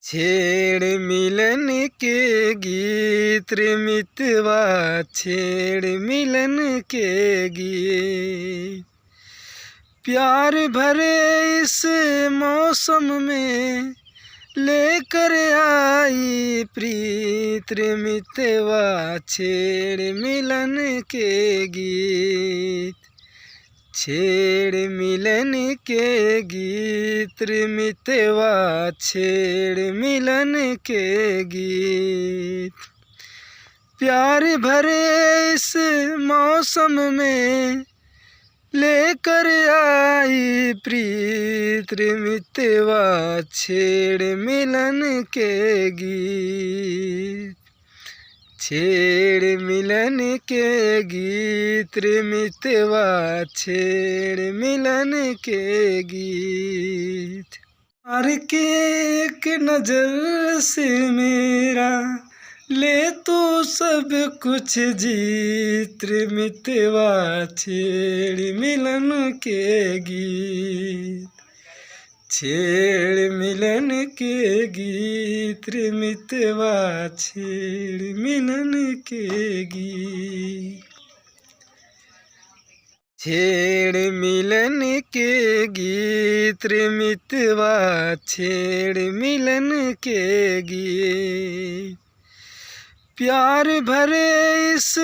छेड़ मिलन के गीत रे मितवा, छेड़ मिलन के गीत। प्यार भरे इस मौसम में लेकर आई प्रीत रे मितवा, छेड़ मिलन के गीत। छेड़ मिलन के गीत रे मितवा, छेड़ मिलन के गीत। प्यार भरे इस मौसम में लेकर आई प्रीत रे मितवा, छेड़ मिलन के गीत। छेड़ मिलन के गीत रे मितवा, छेड़ मिलन के गीत। मार के एक नजर से मेरा ले तो सब कुछ जीत रे मितवा, छेड़ मिलन के गीत। छेड़ मिलन के गीत रे मितवा, छेड़ मिलन के गीत। छेड़ मिलन के गीत रे मितवा, छेड़ मिलन के गीत। प्यार भरे इस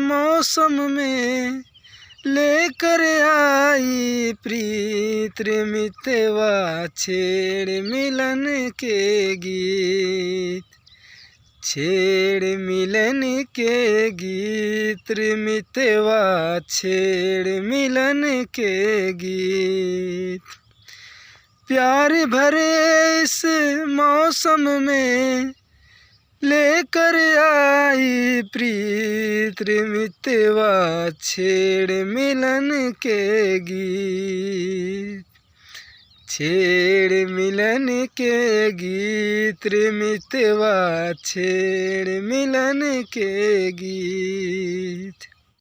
मौसम में लेकर आई प्रीत रे मितवा, छेड़ मिलन के गीत। छेड़ मिलन के गीत रे मितवा, छेड़ मिलन के गीत। प्यार भरे इस मौसम में लेकर आई प्रीत रे मितवा, छेड़ मिलन के गीत। छेड़ मिलन के गीत रे मितवा, छेड़ मिलन के गीत।